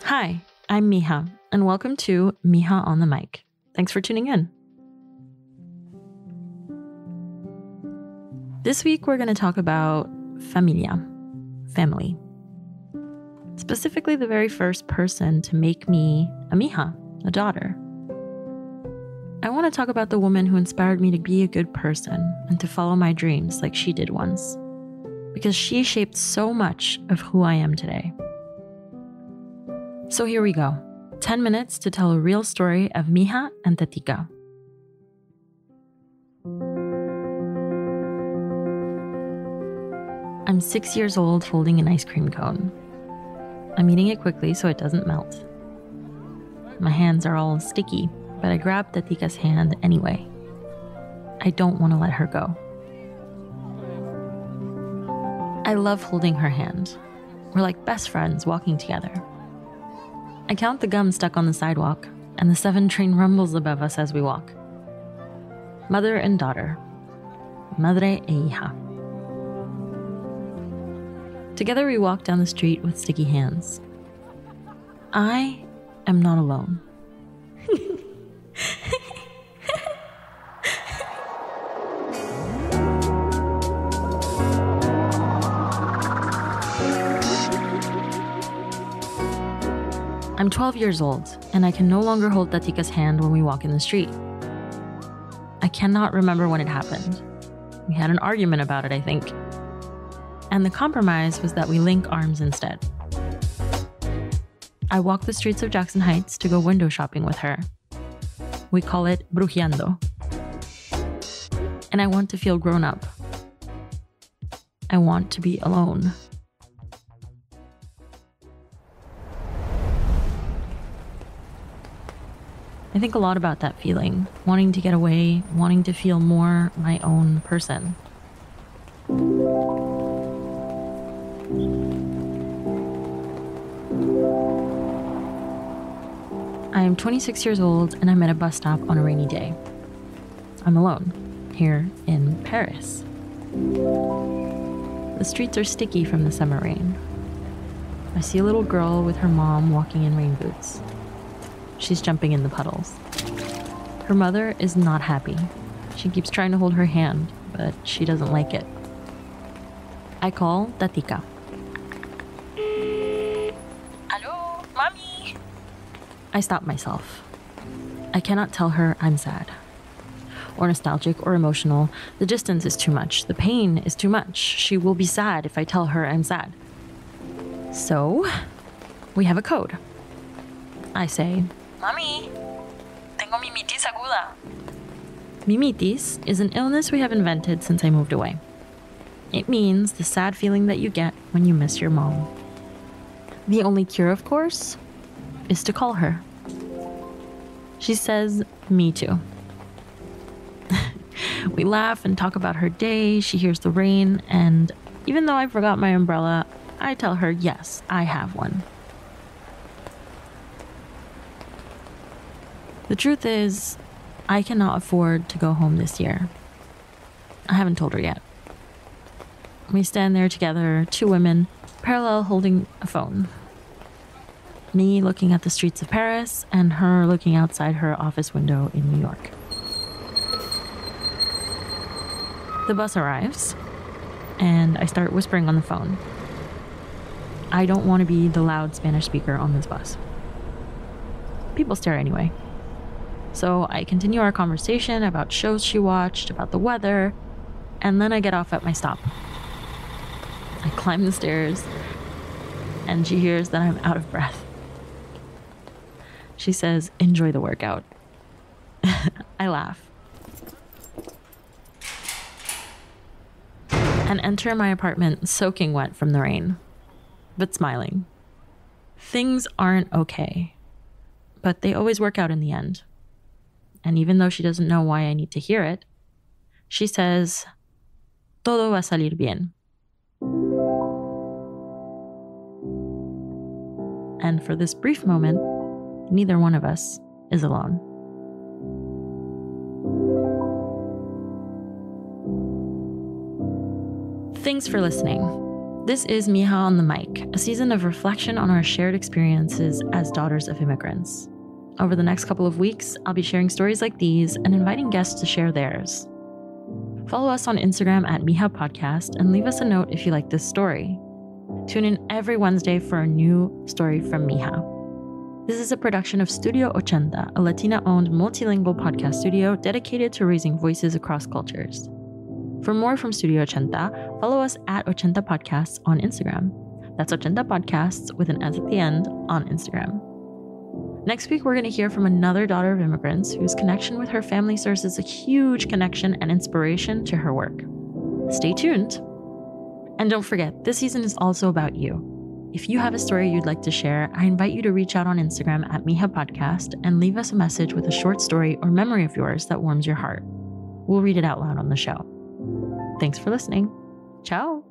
Hi, I'm Mija, and welcome to Mija on the Mic. Thanks for tuning in. This week, we're going to talk about familia, family. Specifically, the very first person to make me a Mija, a daughter. I want to talk about the woman who inspired me to be a good person and to follow my dreams like she did once, because she shaped so much of who I am today. So here we go. 10 minutes to tell a real story of Mija and Tatica. I'm 6 years old holding an ice cream cone. I'm eating it quickly so it doesn't melt. My hands are all sticky, but I grab Tatica's hand anyway. I don't want to let her go. I love holding her hand. We're like best friends walking together. I count the gum stuck on the sidewalk, and the 7 train rumbles above us as we walk. Mother and daughter. Madre e hija. Together we walk down the street with sticky hands. I am not alone. I'm 12 years old, and I can no longer hold Tatica's hand when we walk in the street. I cannot remember when it happened. We had an argument about it, I think. And the compromise was that we link arms instead. I walk the streets of Jackson Heights to go window shopping with her. We call it brujeando. And I want to feel grown up. I want to be alone. I think a lot about that feeling, wanting to get away, wanting to feel more my own person. I am 26 years old and I'm at a bus stop on a rainy day. I'm alone, here in Paris. The streets are sticky from the summer rain. I see a little girl with her mom walking in rain boots. She's jumping in the puddles. Her mother is not happy. She keeps trying to hold her hand, but she doesn't like it. I call Tatica. Hello, Mami. I stop myself. I cannot tell her I'm sad, or nostalgic, or emotional. The distance is too much. The pain is too much. She will be sad if I tell her I'm sad. So, we have a code. I say, Mami, tengo mimitis aguda. Mimitis is an illness we have invented since I moved away. It means the sad feeling that you get when you miss your mom. The only cure, of course, is to call her. She says, me too. We laugh and talk about her day. She hears the rain, and even though I forgot my umbrella, I tell her, yes, I have one. The truth is, I cannot afford to go home this year. I haven't told her yet. We stand there together, 2 women, parallel holding a phone. Me looking at the streets of Paris, and her looking outside her office window in New York. The bus arrives, and I start whispering on the phone. I don't want to be the loud Spanish speaker on this bus. People stare anyway. So I continue our conversation about shows she watched, about the weather, and then I get off at my stop. I climb the stairs, and she hears that I'm out of breath. She says, enjoy the workout. I laugh. And enter my apartment soaking wet from the rain, but smiling. Things aren't okay, but they always work out in the end. And even though she doesn't know why I need to hear it, she says, todo va a salir bien. And for this brief moment, neither one of us is alone. Thanks for listening. This is Mija on the mic, a season of reflection on our shared experiences as daughters of immigrants. Over the next couple of weeks, I'll be sharing stories like these and inviting guests to share theirs. Follow us on Instagram at Mija Podcast and leave us a note if you like this story. Tune in every Wednesday for a new story from Mija. This is a production of Studio Ochenta, a Latina-owned multilingual podcast studio dedicated to raising voices across cultures. For more from Studio Ochenta, follow us at Ochenta Podcasts on Instagram. That's Ochenta Podcasts with an S at the end on Instagram. Next week, we're going to hear from another daughter of immigrants whose connection with her family serves as a huge connection and inspiration to her work. Stay tuned. And don't forget, this season is also about you. If you have a story you'd like to share, I invite you to reach out on Instagram at Mija Podcast and leave us a message with a short story or memory of yours that warms your heart. We'll read it out loud on the show. Thanks for listening. Ciao.